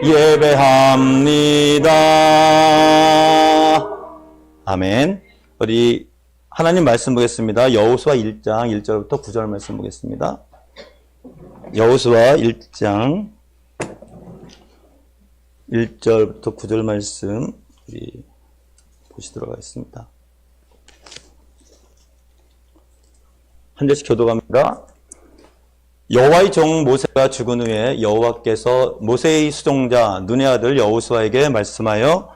예배합니다. 아멘. 우리 하나님 말씀 보겠습니다. 여호수아 1장 1절부터 9절 말씀 보겠습니다. 여호수아 1장 1절부터 9절 말씀 우리 보시도록 하겠습니다. 한 절씩 교독합니다. 여호와의 종 모세가 죽은 후에 여호와께서 모세의 수종자 눈의 아들 여호수아에게 말씀하여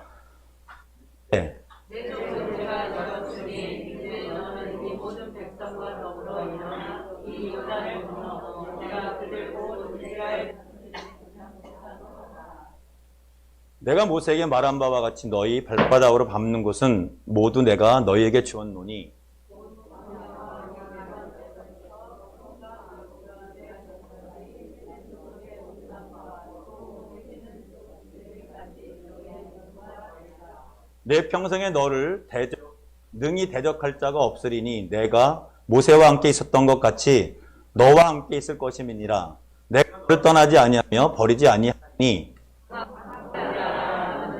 내 종들과 너를 주니 이제 너는 이 모든 백성과 더불어 일어나 이 요단을 건너 내가 그들 곧 이스라엘 내가 모세에게 말한 바와 같이 너희 발바닥으로 밟는 곳은 모두 내가 너희에게 주었노니 내 평생에 너를 능히 대적할 자가 없으리니 내가 모세와 함께 있었던 것 같이 너와 함께 있을 것임이니라. 내가 너를 떠나지 아니하며 버리지 아니하니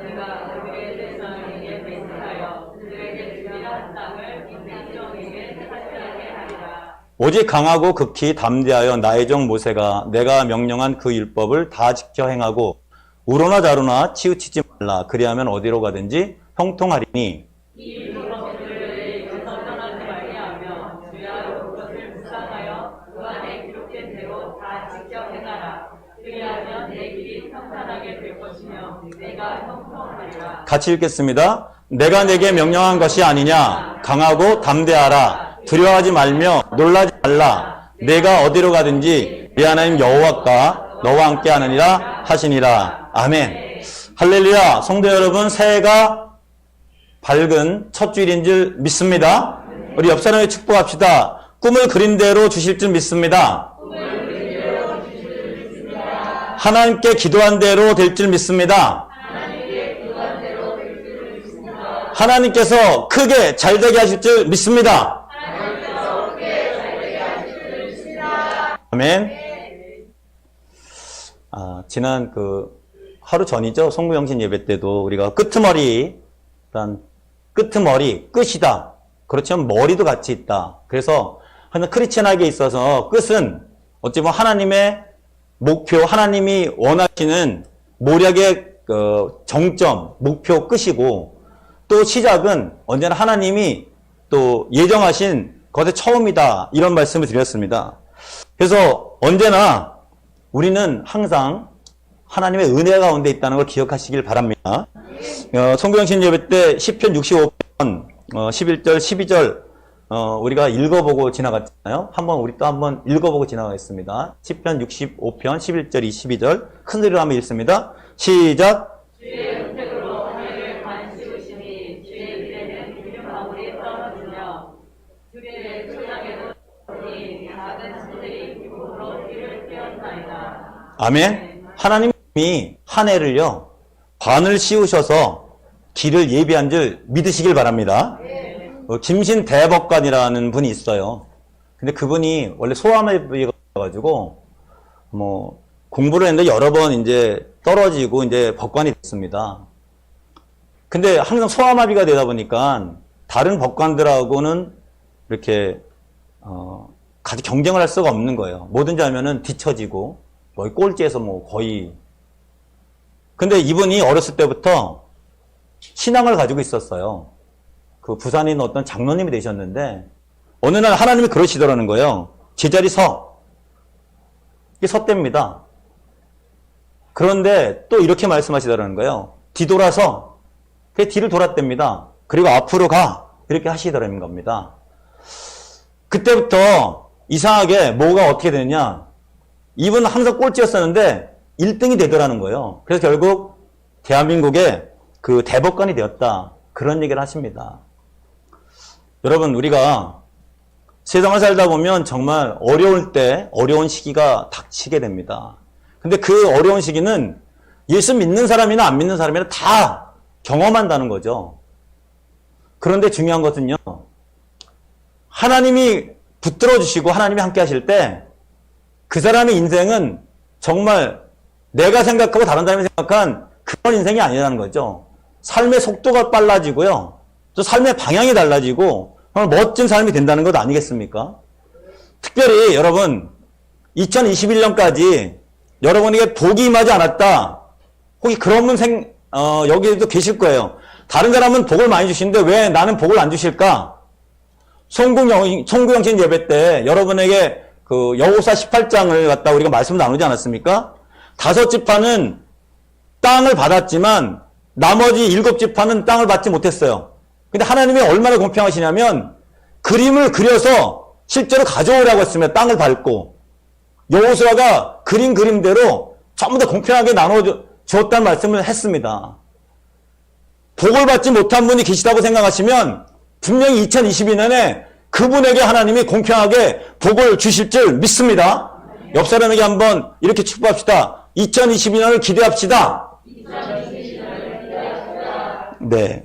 내가 그의 대상에게 맹세하여 그들에게 주리라 한 땅을 백성에게 차지하게 하리라. 오직 강하고 극히 담대하여 나의 종 모세가 내가 명령한 그 율법을 다 지켜 행하고 우로나 자로나 치우치지 말라. 그리하면 어디로 가든지 형통하리니 이 율법들을 여기서 떠나지 말리하며 주야 그것을 묵상하여 그 안에 기록된 대로 다 지켜 행하라. 그리하면 내 길이 평탄하게 될 것이며 내가 형통하리라. 같이 읽겠습니다. 내가 내게 명령한 것이 아니냐. 강하고 담대하라. 두려워하지 말며 놀라지 말라. 내가 어디로 가든지 네 하나님 여호와가 너와 함께 하느니라 하시니라. 아멘. 할렐루야. 성도 여러분, 새해가 밝은 첫 주일인 줄 믿습니다. 우리 옆 사람에 축복합시다. 꿈을 그린 대로 주실 줄 믿습니다. 하나님께 기도한 대로 될 줄 믿습니다. 하나님께서 크게 잘되게 하실 줄 믿습니다. 아멘. 지난 하루 전이죠. 송구영신 예배 때도 우리가 끄트머리, 끝이다. 그렇지만 머리도 같이 있다. 그래서 크리스천에게 있어서 끝은 어찌 보면 하나님의 목표, 하나님이 원하시는 모략의 정점, 목표, 끝이고 또 시작은 언제나 하나님이 또 예정하신 것의 처음이다. 이런 말씀을 드렸습니다. 그래서 언제나 우리는 항상 하나님의 은혜 가운데 있다는 걸 기억하시길 바랍니다. 송구영신 예배 때 시편 65편 11절, 12절 우리가 읽어보고 지나갔잖아요. 우리 또 한번 읽어보고 지나가겠습니다. 시편 65편 11절, 22절 큰 소리로 한번 읽습니다. 시작. 주의 은택으로 하늘을 관시우시니 주의 미래는 기름 방울이 떨어지며 주의 초장에도 작은 신들이 기쁨으로 귀를 떼었나이다. 아멘. 하나님이 한 해를요 관을 씌우셔서 길을 예비한 줄 믿으시길 바랍니다. 김신 대법관이라는 분이 있어요. 근데 그분이 원래 소아마비가지고 공부를 했는데 여러 번 이제 떨어지고 이제 법관이 됐습니다. 근데 항상 소아마비가 되다 보니까 다른 법관들하고는 이렇게 같이 경쟁을 할 수가 없는 거예요. 뭐든지 하면은 뒤처지고 꼴찌에서 거의. 근데 이분이 어렸을 때부터 신앙을 가지고 있었어요. 그 부산에 있는 어떤 장로님이 되셨는데 어느 날 하나님이 그러시더라는 거예요. 제자리 서. 이게 섰답니다. 그런데 또 이렇게 말씀하시더라는 거예요. 뒤돌아서. 그 뒤를 돌았답니다. 그리고 앞으로 가. 이렇게 하시더라는 겁니다. 그때부터 이상하게 뭐가 어떻게 되느냐. 이분은 항상 꼴찌였었는데 1등이 되더라는 거예요. 그래서 결국 대한민국의 그 대법관이 되었다. 그런 얘기를 하십니다. 여러분, 우리가 세상을 살다 보면 정말 어려울 때 어려운 시기가 닥치게 됩니다. 근데 그 어려운 시기는 예수 믿는 사람이나 안 믿는 사람이나 다 경험한다는 거죠. 그런데 중요한 것은요. 하나님이 붙들어 주시고 하나님이 함께 하실 때 그 사람의 인생은 정말 내가 생각하고 다른 사람이 생각한 그런 인생이 아니라는 거죠. 삶의 속도가 빨라지고요. 또 삶의 방향이 달라지고 정말 멋진 삶이 된다는 것 아니겠습니까? 특별히 여러분 2021년까지 여러분에게 복이 임하지 않았다. 혹시 그런 분 여기에도 계실 거예요. 다른 사람은 복을 많이 주시는데 왜 나는 복을 안 주실까? 송구영신 예배 때 여러분에게 그 여호수아 18장을 갖다 우리가 말씀을 나누지 않았습니까? 5지파는 땅을 받았지만 나머지 7지파는 땅을 받지 못했어요. 근데 하나님이 얼마나 공평하시냐면 그림을 그려서 실제로 가져오라고 했으면 땅을 밟고 여호수아가 그린 그림대로 전부 다 공평하게 나눠 주었다는 말씀을 했습니다. 복을 받지 못한 분이 계시다고 생각하시면 분명히 2022년에 그분에게 하나님이 공평하게 복을 주실 줄 믿습니다. 옆 사람에게 한번 이렇게 축복합시다. 2022년을 기대합시다. 네.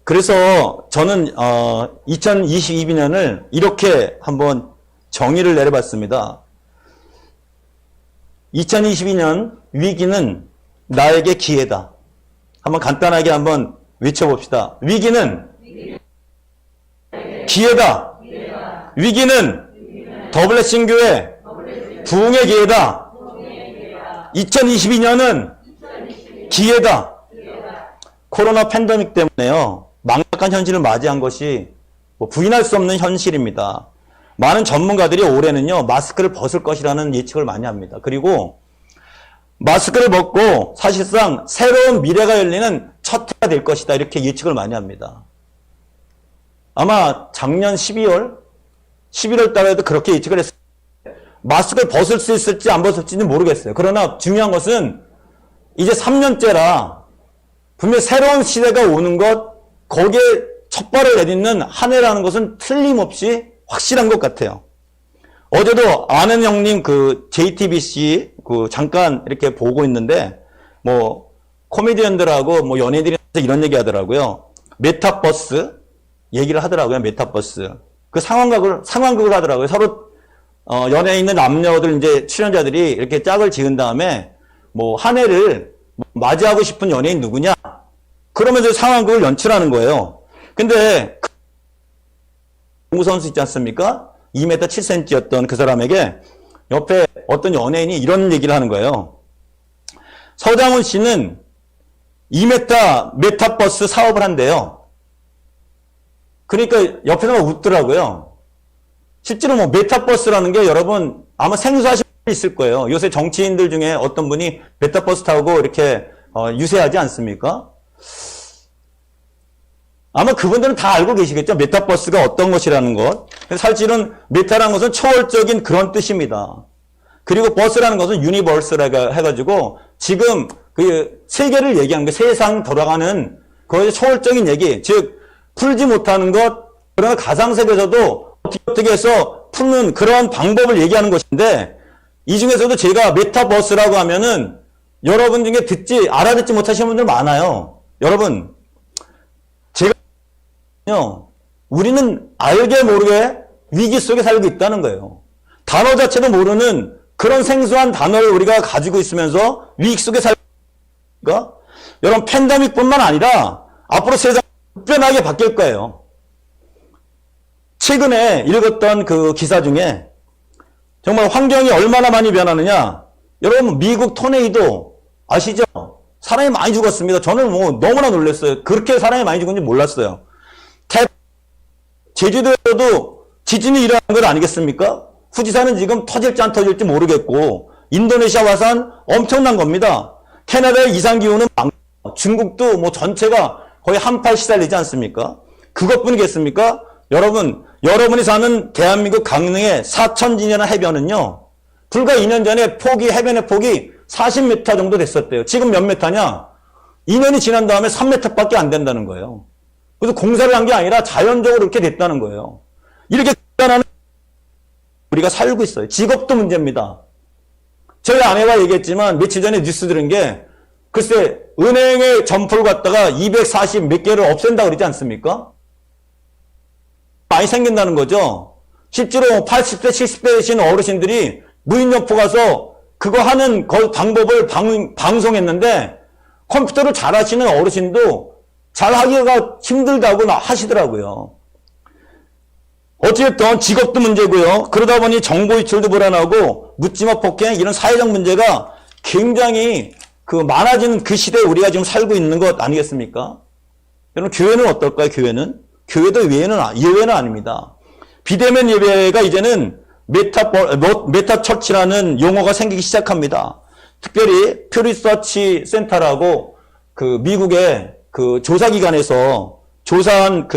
그래서 저는 2022년을 이렇게 한번 정의를 내려봤습니다. 2022년 위기는 나에게 기회다. 한번 간단하게 한번 외쳐봅시다. 위기는 기회다. 위기는 더블레싱 교회 부흥의 기회다. 2022년은 기회다. 코로나 팬데믹 때문에요. 막막한 현실을 맞이한 것이 부인할 수 없는 현실입니다. 많은 전문가들이 올해는요, 마스크를 벗을 것이라는 예측을 많이 합니다. 그리고 마스크를 벗고 사실상 새로운 미래가 열리는 첫 해가 될 것이다. 이렇게 예측을 많이 합니다. 아마 작년 11월 달에도 그렇게 예측을 했어요. 마스크를 벗을 수 있을지 안 벗을지는 모르겠어요. 그러나 중요한 것은 이제 3년째라 분명히 새로운 시대가 오는 것, 거기에 첫 발을 내딛는 한 해라는 것은 틀림없이 확실한 것 같아요. 어제도 아는 형님 그 JTBC 그 잠깐 이렇게 보고 있는데 뭐 코미디언들하고 뭐 연예인들이 이런 얘기 하더라고요. 메타버스 얘기를 하더라고요. 메타버스. 그 상황극을 하더라고요. 서로 연예인 있는 남녀들 이제 출연자들이 이렇게 짝을 지은 다음에 뭐 한 해를 맞이하고 싶은 연예인 누구냐? 그러면서 상황극을 연출하는 거예요. 근데 농구 선수 있지 않습니까? 2m 7cm였던 그 사람에게 옆에 어떤 연예인이 이런 얘기를 하는 거예요. 서장훈 씨는 2m 메타버스 사업을 한대요. 그러니까 옆에서 막 웃더라고요. 실제로 뭐 메타버스라는 게 여러분 아마 생소하신 분이 있을 거예요. 요새 정치인들 중에 어떤 분이 메타버스 타고 이렇게 유세하지 않습니까? 아마 그분들은 다 알고 계시겠죠? 메타버스가 어떤 것이라는 것. 사실은 메타라는 것은 초월적인 그런 뜻입니다. 그리고 버스라는 것은 유니버스라고 해가지고 지금 그 세계를 얘기하는 거, 세상 돌아가는 거의 초월적인 얘기. 즉, 풀지 못하는 것, 그러나 가상세계에서도 어떻게 해서 푸는 그런 방법을 얘기하는 것인데 이 중에서도 제가 메타버스라고 하면은 여러분 중에 알아듣지 못하시는 분들 많아요. 여러분, 우리는 알게 모르게 위기 속에 살고 있다는 거예요. 단어 자체도 모르는 그런 생소한 단어를 우리가 가지고 있으면서 위기 속에 살고 있으니까 여러분 팬데믹뿐만 아니라 앞으로 세상이 급변하게 바뀔 거예요. 최근에 읽었던 그 기사 중에 정말 환경이 얼마나 많이 변하느냐. 여러분 미국 토네이도 아시죠? 사람이 많이 죽었습니다. 저는 뭐 너무나 놀랐어요. 그렇게 사람이 많이 죽은지 몰랐어요. 제주도에도 지진이 일어난 것 아니겠습니까? 후지산은 지금 터질지 안 터질지 모르겠고 인도네시아 화산 엄청난 겁니다. 캐나다의 이상기후는 중국도 뭐 전체가 거의 한파에 시달리지 않습니까? 그것뿐이겠습니까? 여러분이 사는 대한민국 강릉의 사천진이라는 해변은요. 불과 2년 전에 해변의 폭이 40m 정도 됐었대요. 지금 몇 메타냐? 2년이 지난 다음에 3m밖에 안 된다는 거예요. 그래서 공사를 한 게 아니라 자연적으로 이렇게 됐다는 거예요. 이렇게 대단한 우리가 살고 있어요. 직업도 문제입니다. 저희 아내가 얘기했지만 며칠 전에 뉴스 들은 게 글쎄 은행의 점포를 갖다가 240 몇 개를 없앤다 그러지 않습니까? 많이 생긴다는 거죠. 실제로 80대 70대 되신 어르신들이 무인점포 가서 그거 하는 방법을 방송했는데 컴퓨터를 잘 하시는 어르신도 잘 하기가 힘들다고 하시더라고요. 어찌됐든 직업도 문제고요. 그러다 보니 정보 유출도 불안하고 묻지마 폭행 이런 사회적 문제가 굉장히 많아지는 그 시대에 우리가 지금 살고 있는 것 아니겠습니까? 여러분 교회는 어떨까요? 교회도 예외는 아닙니다. 비대면 예배가 이제는 메타 처치라는 용어가 생기기 시작합니다. 특별히 퓨 리서치 센터라고 미국의 조사기관에서 조사한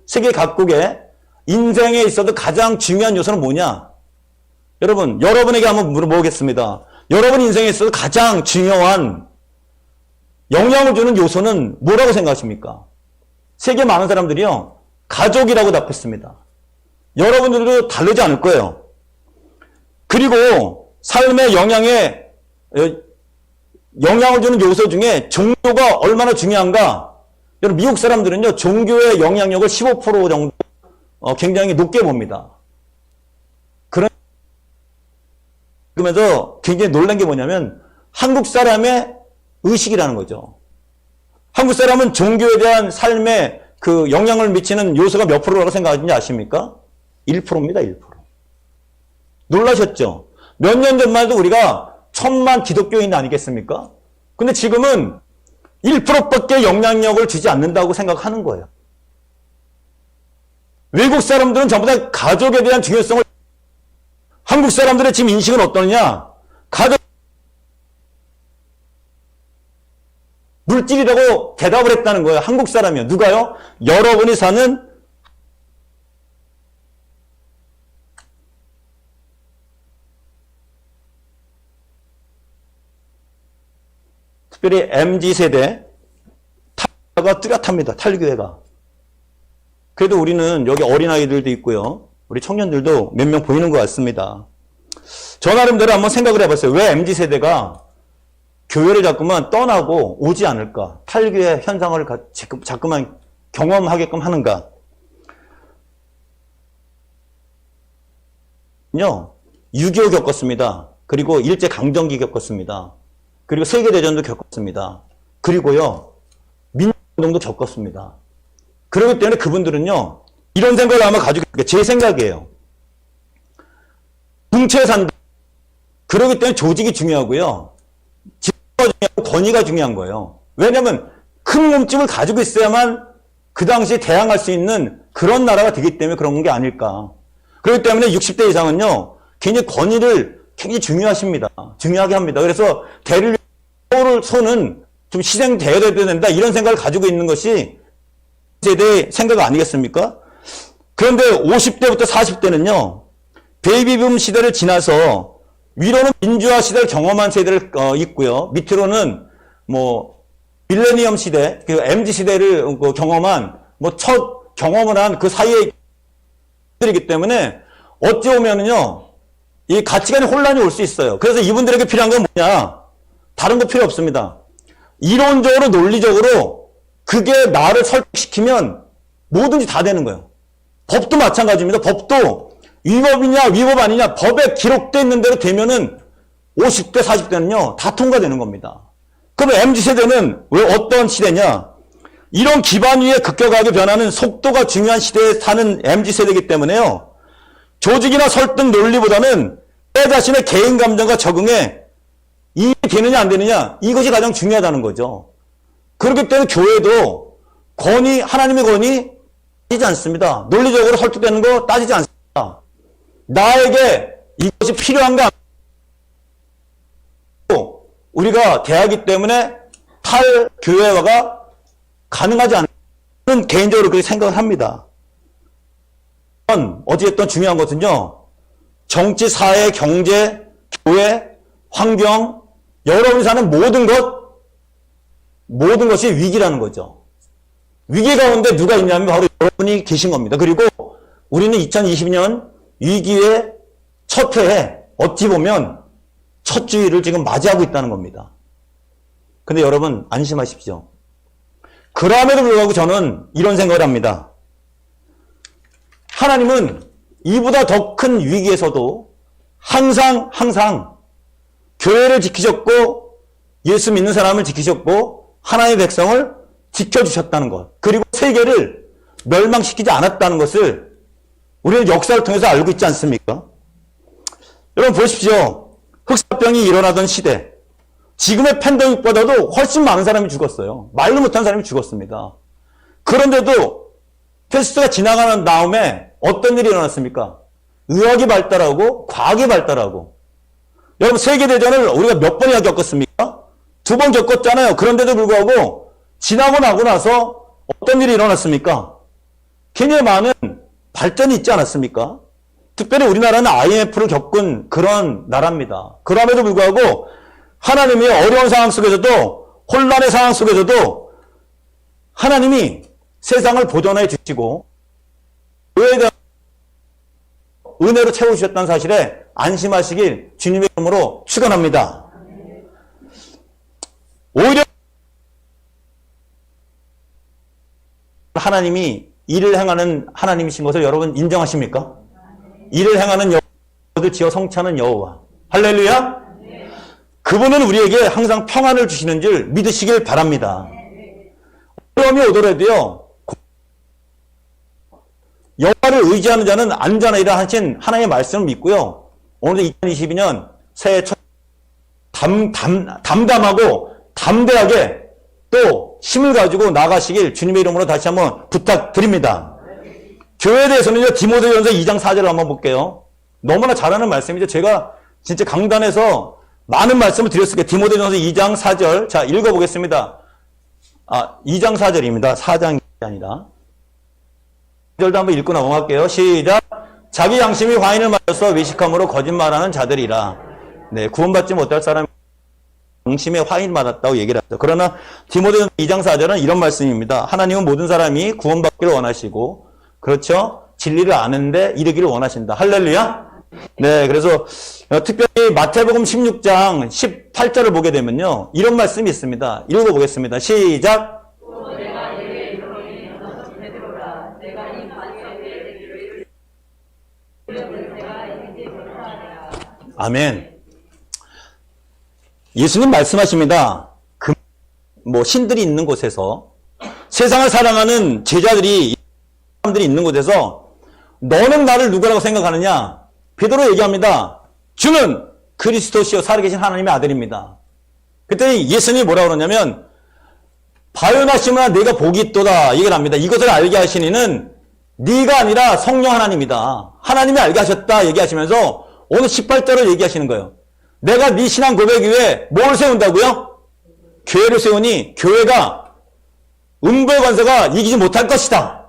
세계 각국의 인생에 있어도 가장 중요한 요소는 뭐냐? 여러분에게 한번 물어보겠습니다. 여러분 인생에 있어서 가장 중요한 영향을 주는 요소는 뭐라고 생각하십니까? 세계 많은 사람들이요, 가족이라고 답했습니다. 여러분들도 다르지 않을 거예요. 그리고 삶의 영향을 주는 요소 중에 종교가 얼마나 중요한가? 여러분, 미국 사람들은요, 종교의 영향력을 15% 정도 굉장히 높게 봅니다. 그러면서 굉장히 놀란 게 뭐냐면 한국 사람의 의식이라는 거죠. 한국 사람은 종교에 대한 삶에 영향을 미치는 요소가 몇 프로라고 생각하는지 아십니까? 1%입니다. 1%. 놀라셨죠? 몇 년 전만 해도 우리가 1000만 기독교인 아니겠습니까? 근데 지금은 1%밖에 영향력을 주지 않는다고 생각하는 거예요. 외국 사람들은 전부 다 가족에 대한 중요성을, 한국 사람들의 지금 인식은 어떠냐? 가족, 물질이라고 대답을 했다는 거예요. 한국 사람이요. 누가요? 여러분이 사는 특별히 MZ세대 탈교가 뚜렷합니다. 탈교회가. 그래도 우리는 여기 어린아이들도 있고요. 우리 청년들도 몇 명 보이는 것 같습니다. 저 나름대로 한번 생각을 해봤어요. 왜 MZ세대가 교회를 자꾸만 떠나고 오지 않을까? 탈교의 현상을 자꾸만 경험하게끔 하는가? 6.25 겪었습니다. 그리고 일제강점기 겪었습니다. 그리고 세계대전도 겪었습니다. 그리고요, 민주운동도 겪었습니다. 그렇기 때문에 그분들은요, 이런 생각을 아마 가지고 있을게요. 제 생각이에요. 뭉쳐야 산다. 그렇기 때문에 조직이 중요하고요. 지도가 중요하고 권위가 중요한 거예요. 왜냐하면 큰 몸집을 가지고 있어야만 그 당시에 대항할 수 있는 그런 나라가 되기 때문에 그런 게 아닐까. 그렇기 때문에 60대 이상은요, 굉장히 권위를 굉장히 중요하게 합니다. 그래서 대를 손은 좀 희생되어야 된다, 이런 생각을 가지고 있는 것이 세대의 생각 아니겠습니까? 그런데 50대부터 40대는요, 베이비붐 시대를 지나서 위로는 민주화 시대를 경험한 세대를 있고요. 밑으로는 밀레니엄 시대, MZ 시대를 경험한 첫 경험을 한 그 사이에 들이기 때문에 어찌 보면은요, 이 가치관의 혼란이 올 수 있어요. 그래서 이분들에게 필요한 건 뭐냐? 다른 거 필요 없습니다. 이론적으로 논리적으로 그게 나를 설득시키면 뭐든지 다 되는 거예요. 법도 마찬가지입니다. 법도 위법이냐 위법 아니냐 법에 기록되어 있는 대로 되면은 50대 40대는요 다 통과되는 겁니다. 그럼 MZ세대는 왜 어떤 시대냐? 이런 기반 위에 급격하게 변하는 속도가 중요한 시대에 사는 MZ세대이기 때문에요, 조직이나 설득 논리보다는 내 자신의 개인 감정과 적응에 이익이 되느냐 안 되느냐, 이것이 가장 중요하다는 거죠. 그렇기 때문에 교회도 하나님의 권위 따지지 않습니다. 논리적으로 설득되는 거 따지지 않습니다. 나에게 이것이 필요한가? 우리가 대하기 때문에 탈교회화가 가능하지 않는, 개인적으로 그렇게 생각을 합니다. 어찌됐든 중요한 것은요, 정치, 사회, 경제, 교회, 환경, 여러분이 사는 모든 것이 위기라는 거죠. 위기 가운데 누가 있냐면 바로 여러분이 계신 겁니다. 그리고 우리는 2020년 위기의 첫 해에 어찌 보면 첫 주일을 지금 맞이하고 있다는 겁니다. 근데 여러분 안심하십시오. 그럼에도 불구하고 저는 이런 생각을 합니다. 하나님은 이보다 더 큰 위기에서도 항상 교회를 지키셨고 예수 믿는 사람을 지키셨고 하나님의 백성을 지켜주셨다는 것, 그리고 세계를 멸망시키지 않았다는 것을 우리는 역사를 통해서 알고 있지 않습니까? 여러분 보십시오. 흑사병이 일어나던 시대, 지금의 팬데믹보다도 훨씬 많은 사람이 죽었어요. 말도 못한 사람이 죽었습니다. 그런데도 패스트가 지나가는 다음에 어떤 일이 일어났습니까? 의학이 발달하고 과학이 발달하고. 여러분 세계대전을 우리가 몇 번이나 겪었습니까? 2번 겪었잖아요. 그런데도 불구하고 지나고 나고 나서 어떤 일이 일어났습니까? 굉장히 많은 발전이 있지 않았습니까? 특별히 우리나라는 IMF를 겪은 그런 나라입니다. 그럼에도 불구하고 하나님이 어려운 상황 속에서도, 혼란의 상황 속에서도 하나님이 세상을 보존해 주시고 교회에 대한 은혜로 채우셨다는 사실에 안심하시길 주님의 이름으로 축원합니다. 오히려 하나님이 일을 행하는 하나님이신 것을 여러분 인정하십니까? 일을 행하는 여호와를 지어 성취하는 여호와. 할렐루야. 그분은 우리에게 항상 평안을 주시는 줄 믿으시길 바랍니다. 어려움이 오더라도요, 여호와를 의지하는 자는 안전하리라 하신 하나님의 말씀을 믿고요. 오늘 2022년 새해 첫 담담하고 담대하게 또 힘을 가지고 나가시길 주님의 이름으로 다시 한번 부탁드립니다. 교회에 대해서는요, 디모데전서 2장 4절을 한번 볼게요. 너무나 잘하는 말씀이죠. 제가 진짜 강단에서 많은 말씀을 드렸을게요. 디모데전서 2장 4절. 자, 읽어보겠습니다. 2장 4절입니다. 4장이 아니라. 4절도 한번 읽고 넘어갈게요. 시작. 자기 양심이 화인을 맞아서 외식함으로 거짓말하는 자들이라. 네, 구원받지 못할 사람이 양심에 화인 맞았다고 얘기를 하죠. 그러나 디모데전서 2장 4절은 이런 말씀입니다. 하나님은 모든 사람이 구원받기를 원하시고, 그렇죠? 진리를 아는데 이르기를 원하신다. 할렐루야. 네, 그래서 특별히 마태복음 16장 18절을 보게 되면요, 이런 말씀이 있습니다. 읽어보겠습니다. 시작. 내가 내게 이르노니 너는 베드로라. 내가 이 반석에 되기를 내가 이제 전파하리라. 아멘. 예수님 말씀하십니다. 신들이 있는 곳에서, 세상을 사랑하는 제자들이, 사람들이 있는 곳에서 너는 나를 누구라고 생각하느냐? 베드로 얘기합니다. 주는 그리스도시요 살아계신 하나님의 아들입니다. 그때 예수님이 뭐라고 그러냐면, 바요나시므나 네가 복이 있도다 얘기를 합니다. 이것을 알게 하신 이는 네가 아니라 성령 하나님이다. 하나님이 알게 하셨다 얘기하시면서 오늘 18절을 얘기하시는 거예요. 내가 네 신앙 고백 위에 뭘 세운다고요? 교회를 세우니 교회가 음부의 관세가 이기지 못할 것이다.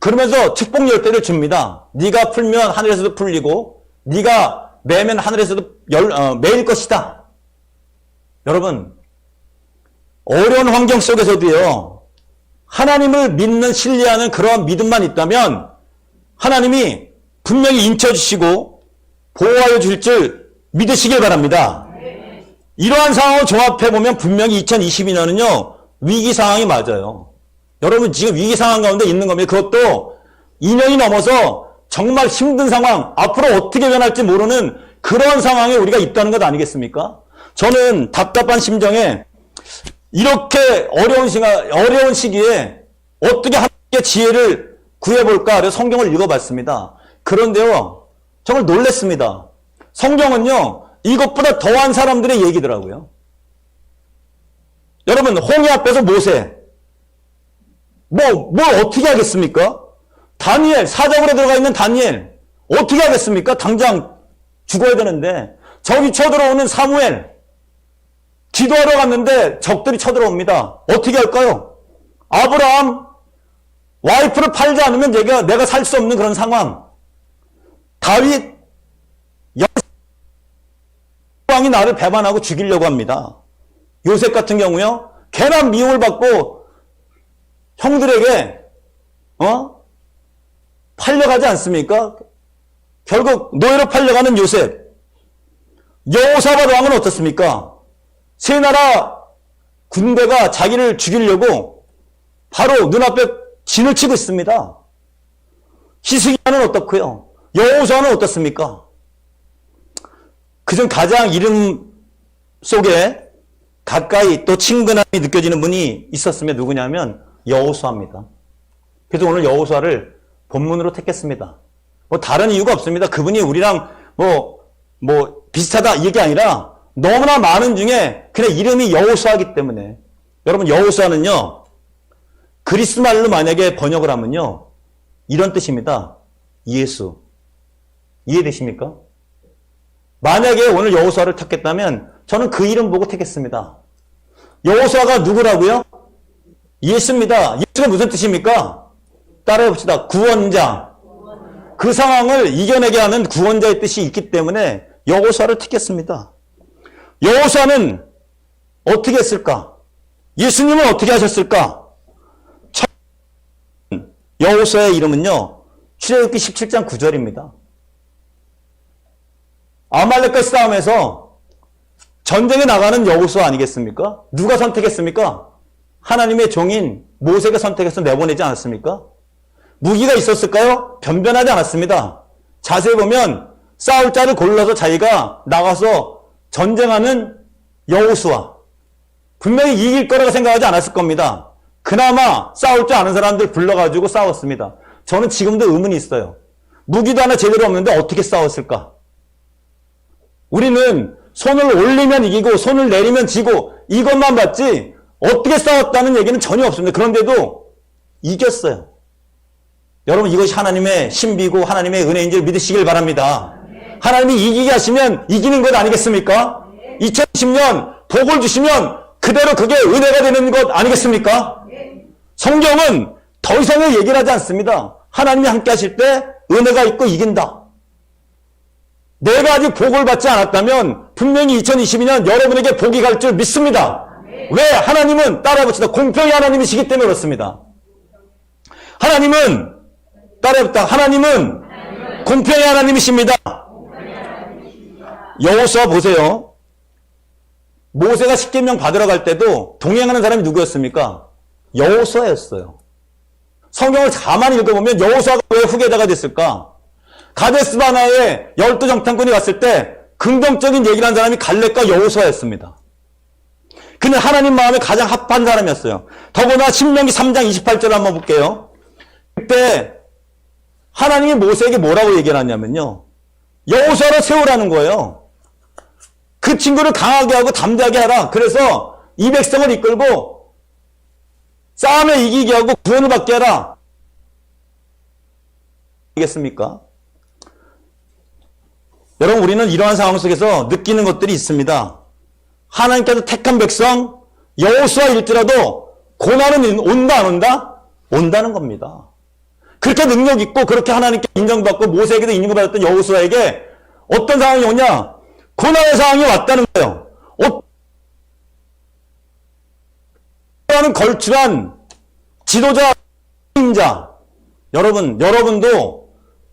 그러면서 축복 열대를 줍니다. 네가 풀면 하늘에서도 풀리고 네가 매면 하늘에서도 매일 것이다. 여러분, 어려운 환경 속에서도요, 하나님을 믿는 신뢰하는 그러한 믿음만 있다면 하나님이 분명히 인쳐주시고 보호하여 줄 줄 믿으시길 바랍니다. 이러한 상황을 종합해보면 분명히 2022년은요, 위기 상황이 맞아요. 여러분 지금 위기 상황 가운데 있는 겁니다. 그것도 2년이 넘어서 정말 힘든 상황, 앞으로 어떻게 변할지 모르는 그런 상황에 우리가 있다는 것 아니겠습니까? 저는 답답한 심정에 이렇게 어려운 시기에 어떻게 하나님의 지혜를 구해볼까 그래서 성경을 읽어봤습니다. 그런데요, 정말 놀랐습니다. 성경은요, 이것보다 더한 사람들의 얘기더라고요. 여러분, 홍해 앞에서 모세, 뭘 어떻게 하겠습니까? 다니엘, 사자굴에 들어가 있는 다니엘, 어떻게 하겠습니까? 당장 죽어야 되는데, 저기 쳐들어오는 사무엘, 기도하러 갔는데 적들이 쳐들어옵니다. 어떻게 할까요? 아브라함, 와이프를 팔지 않으면 내가 살 수 없는 그런 상황. 다윗, 왕이 나를 배반하고 죽이려고 합니다. 요셉 같은 경우요, 괜한 미움을 받고 형들에게 팔려가지 않습니까? 결국 노예로 팔려가는 요셉. 여호사밧 왕은 어떻습니까? 세 나라 군대가 자기를 죽이려고 바로 눈앞에 진을 치고 있습니다. 히스기야는 어떻고요? 여호사는 어떻습니까? 그중 가장 이름 속에 가까이 또 친근함이 느껴지는 분이 있었으면 누구냐면 여호수아입니다. 그래서 오늘 여호수아를 본문으로 택했습니다. 뭐 다른 이유가 없습니다. 그분이 우리랑 뭐 비슷하다 이게 아니라 너무나 많은 중에 그냥 이름이 여호수아이기 때문에. 여러분, 여호수아는요 그리스 말로 만약에 번역을 하면요 이런 뜻입니다. 예수. 이해되십니까? 만약에 오늘 여호수아를 택했다면 저는 그 이름 보고 택했습니다. 여호수아가 누구라고요? 예수입니다. 예수가 무슨 뜻입니까? 따라해봅시다. 구원자. 그 상황을 이겨내게 하는 구원자의 뜻이 있기 때문에 여호수아를 택했습니다. 여호수아는 어떻게 했을까? 예수님은 어떻게 하셨을까? 여호수아의 이름은요 출애굽기 17장 9절입니다. 아말렉과 싸움에서 전쟁에 나가는 여호수아 아니겠습니까? 누가 선택했습니까? 하나님의 종인 모세가 선택해서 내보내지 않았습니까? 무기가 있었을까요? 변변하지 않았습니다. 자세히 보면 싸울 자를 골라서 자기가 나가서 전쟁하는 여호수아. 분명히 이길 거라고 생각하지 않았을 겁니다. 그나마 싸울 줄 아는 사람들 불러가지고 싸웠습니다. 저는 지금도 의문이 있어요. 무기도 하나 제대로 없는데 어떻게 싸웠을까? 우리는 손을 올리면 이기고 손을 내리면 지고 이것만 봤지 어떻게 싸웠다는 얘기는 전혀 없습니다. 그런데도 이겼어요. 여러분, 이것이 하나님의 신비고 하나님의 은혜인 줄 믿으시길 바랍니다. 하나님이 이기게 하시면 이기는 것 아니겠습니까? 2020년 복을 주시면 그대로 그게 은혜가 되는 것 아니겠습니까? 성경은 더 이상의 얘기를 하지 않습니다. 하나님이 함께 하실 때 은혜가 있고 이긴다. 내가 아직 복을 받지 않았다면 분명히 2022년 여러분에게 복이 갈 줄 믿습니다. 왜? 하나님은 따라해봅시다. 공평히 하나님이시기 때문에 그렇습니다. 하나님은 따라해봅시다. 하나님은 공평히 하나님이십니다. 여호수아 보세요. 모세가 십계명 받으러 갈 때도 동행하는 사람이 누구였습니까? 여호수아였어요. 성경을 가만히 읽어보면 여호수아가 왜 후계자가 됐을까? 가데스 바네아에 12정탐꾼이 왔을 때 긍정적인 얘기를 한 사람이 갈렙과 여호수아였습니다. 그는 하나님 마음에 가장 합한 사람이었어요. 더구나 신명기 3장 28절을 한번 볼게요. 그때 하나님이 모세에게 뭐라고 얘기를 하냐면요. 여호수아를 세우라는 거예요. 그 친구를 강하게 하고 담대하게 하라. 그래서 이 백성을 이끌고 싸움에 이기게 하고 구원을 받게 하라. 알겠습니까? 여러분, 우리는 이러한 상황 속에서 느끼는 것들이 있습니다. 하나님께서 택한 백성 여호수아일지라도 고난은 온다 안 온다? 온다는 겁니다. 그렇게 능력 있고 그렇게 하나님께 인정받고 모세에게도 인정받았던 여호수아에게 어떤 상황이 오냐? 고난의 상황이 왔다는 거예요. 어떤 걸출한 지도자, 전임자. 여러분도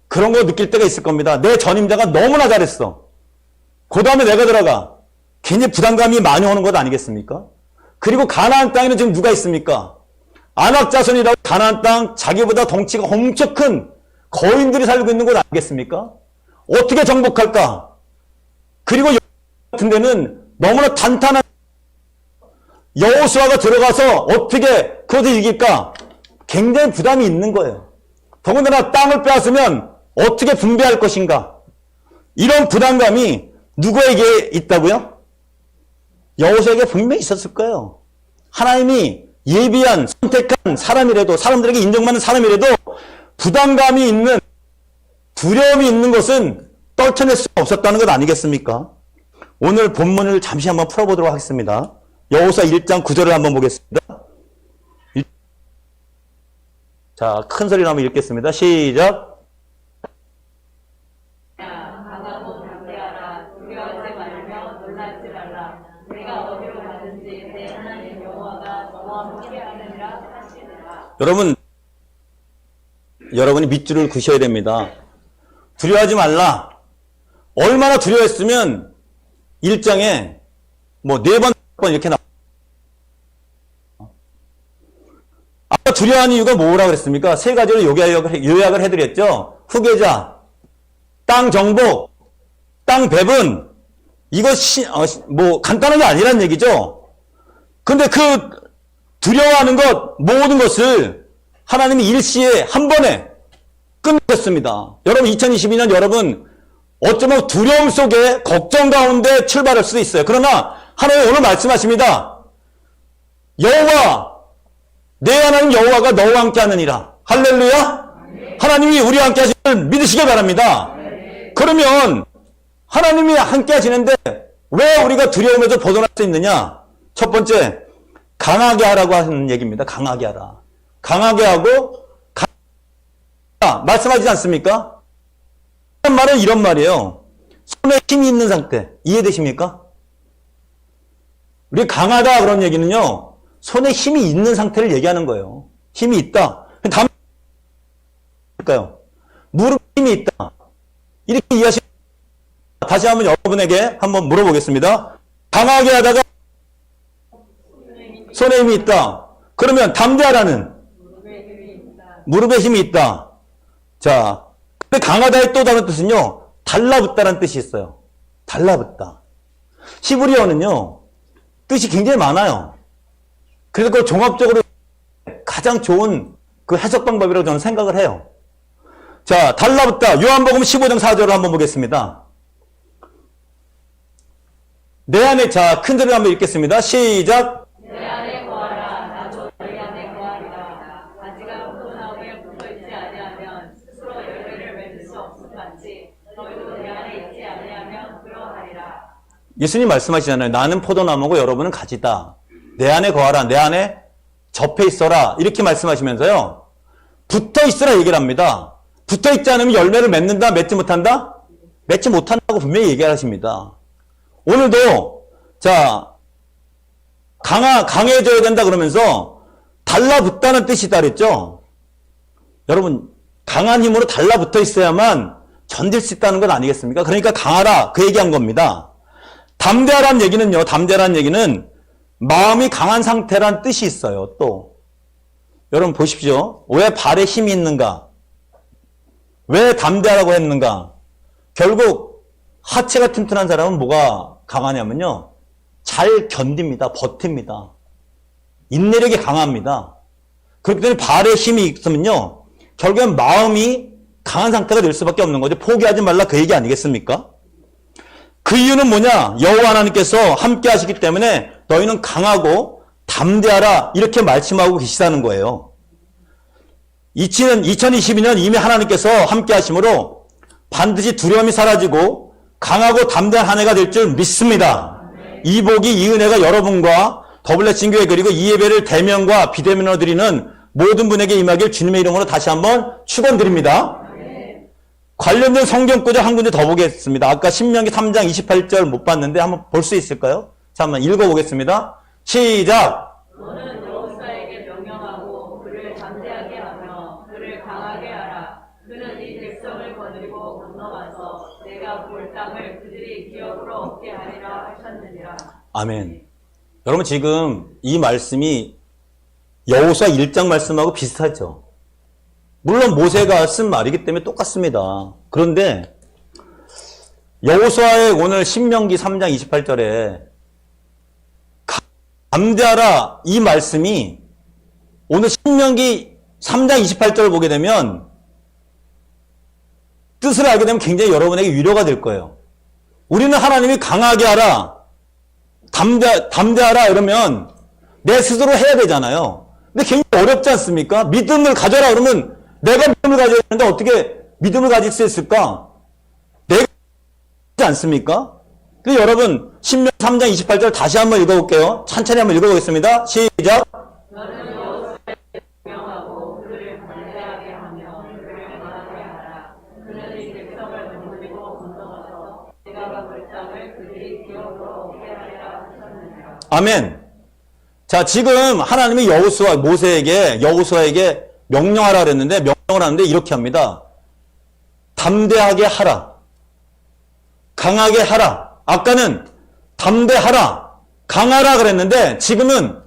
그런 거 느낄 때가 있을 겁니다. 내 전임자가 너무나 잘했어. 그 다음에 내가 들어가. 괜히 부담감이 많이 오는 것 아니겠습니까? 그리고 가나안 땅에는 지금 누가 있습니까? 아낙 자손이라고 가나안 땅 자기보다 덩치가 엄청 큰 거인들이 살고 있는 곳 아니겠습니까? 어떻게 정복할까? 그리고 같은 데는 너무나 단단한 여호수아가 들어가서 어떻게 그것을 이길까? 굉장히 부담이 있는 거예요. 더군다나 땅을 빼앗으면 어떻게 분배할 것인가? 이런 부담감이 누구에게 있다고요? 여호수아에게 분명히 있었을 거예요. 하나님이 예비한 선택한 사람이라도 사람들에게 인정받는 사람이라도 부담감이 있는 두려움이 있는 것은 떨쳐낼 수 없었다는 것 아니겠습니까? 오늘 본문을 잠시 한번 풀어보도록 하겠습니다. 여호수아 1장 9절을 한번 보겠습니다. 자, 큰 소리로 한번 읽겠습니다. 시작. 강하고 담대하라. 두려워하지 말며 놀라지 말라. 내가 어디로 가든지 내 하나님 여호와가 너와 함께하느니라 하시니라. 여러분이 밑줄을 그셔야 됩니다. 두려워하지 말라. 얼마나 두려워했으면 1장에 뭐 4번, 5번 이렇게 나와요. 아까 두려워하는 이유가 뭐라고 그랬습니까? 3가지로 요약을 해드렸죠. 후계자, 땅 정복, 땅 배분, 이것이 뭐 간단한 게 아니란 얘기죠. 근데 그 두려워하는 것 모든 것을 하나님이 일시에 한 번에 끝냈습니다. 여러분 2022년 여러분 어쩌면 두려움 속에 걱정 가운데 출발할 수도 있어요. 그러나 하나님 오늘 말씀하십니다. 여호와 내 하나님 여호와가 너와 함께 하느니라. 할렐루야. 하나님이 우리와 함께 하시는 믿으시길 바랍니다. 그러면 하나님이 함께 하시는데 왜 우리가 두려움에서 벗어날 수 있느냐? 첫 번째, 강하게 하라고 하는 얘기입니다. 강하게 하라. 강하게 하고 말씀하시지 않습니까? 이런 말은 이런 말이에요. 손에 힘이 있는 상태. 이해되십니까? 우리 강하다 그런 얘기는요. 손에 힘이 있는 상태를 얘기하는 거예요. 힘이 있다. 다음 무릎에 힘이 있다. 이렇게 이해하시면 다시 한번 여러분에게 한번 물어보겠습니다. 강하게 하다가 손에 힘이 있다. 그러면 담대하라는 무릎에 힘이 있다. 자, 근데 강하다의 또 다른 뜻은요. 달라붙다라는 뜻이 있어요. 달라붙다. 히브리어는요. 뜻이 굉장히 많아요. 그래서 그걸 종합적으로 가장 좋은 그 해석 방법이라고 저는 생각을 해요. 자, 달라붙다. 요한복음 15장 4절을 한번 보겠습니다. 내 안에, 자, 큰 소리로 한번 읽겠습니다. 시작. 내 안에 거하라. 나도 너희 안에 거하리라. 가지가 포도나무에 붙어있지 아니하면 스스로 열매를 맺을 수 없을 같이 너희도 내 안에 있지 아니하면 그러하리라. 예수님 말씀하시잖아요. 나는 포도나무고 여러분은 가지다. 내 안에 거하라. 내 안에 접해 있어라. 이렇게 말씀하시면서요. 붙어 있으라 얘기를 합니다. 붙어 있지 않으면 열매를 맺는다? 맺지 못한다? 맺지 못한다고 분명히 얘기하십니다. 오늘도 자 강해져야 된다 그러면서 달라붙다는 뜻이다 그랬죠. 여러분 강한 힘으로 달라붙어 있어야만 견딜 수 있다는 건 아니겠습니까? 그러니까 강하라 그 얘기한 겁니다. 담대하라는 얘기는요. 담대하라는 얘기는 마음이 강한 상태란 뜻이 있어요. 또 여러분 보십시오. 왜 발에 힘이 있는가? 왜 담대하라고 했는가? 결국 하체가 튼튼한 사람은 뭐가 강하냐면요. 잘 견딥니다. 버팁니다. 인내력이 강합니다. 그렇기 때문에 발에 힘이 있으면요. 결국엔 마음이 강한 상태가 될 수밖에 없는 거죠. 포기하지 말라 그 얘기 아니겠습니까? 그 이유는 뭐냐? 여호와 하나님께서 함께 하시기 때문에 너희는 강하고 담대하라 이렇게 말씀하고 계시다는 거예요. 2022년 이미 하나님께서 함께 하심으로 반드시 두려움이 사라지고 강하고 담대한 한 해가 될 줄 믿습니다. 이 복이 이 은혜가 여러분과 더블레싱교회 그리고 이 예배를 대면과 비대면으로 드리는 모든 분에게 임하길 주님의 이름으로 다시 한번 축원드립니다. 관련된 성경 구절 한 군데 더 보겠습니다. 아까 신명기 3장 28절 못 봤는데 한번 볼 수 있을까요? 자, 한번 읽어보겠습니다. 시작! 너는 여호수아에게 명령하고 그를 담대하게 하며 그를 강하게 하라. 그는 이 백성을 거느리고 건너가서 내가 볼 땅을 그들이 기업으로 얻게 하리라 하셨느니라. 아멘. 여러분 지금 이 말씀이 여호수아 1장 말씀하고 비슷하죠. 물론 모세가 쓴 말이기 때문에 똑같습니다. 그런데 여호수아의 오늘 신명기 3장 28절에 담대하라 이 말씀이 오늘 신명기 3장 28절을 보게 되면 뜻을 알게 되면 굉장히 여러분에게 위로가 될 거예요. 우리는 하나님이 강하게 하라, 담대하라 이러면 내 스스로 해야 되잖아요. 근데 굉장히 어렵지 않습니까? 믿음을 가져라 그러면 내가 믿음을 가져야 되는데 어떻게 믿음을 가질 수 있을까? 내가 하지 않습니까? 근데 여러분 신명 3장 28절 다시 한번 읽어볼게요. 천천히 한번 읽어보겠습니다. 시작! 너는 여호수아에게 명령하고 그를 담대하게 하며 그를 강하게 하라. 그는 이 백성을 거느리고 건너가서 내가 볼 땅을 그들이 기업으로 얻게 하리라 하셨느니라. 아멘. 자, 지금 하나님이 여호수아에게 명령하라 그랬는데 명령을 하는데 이렇게 합니다. 담대하게 하라. 강하게 하라. 아까는 담대하라. 강하라 그랬는데 지금은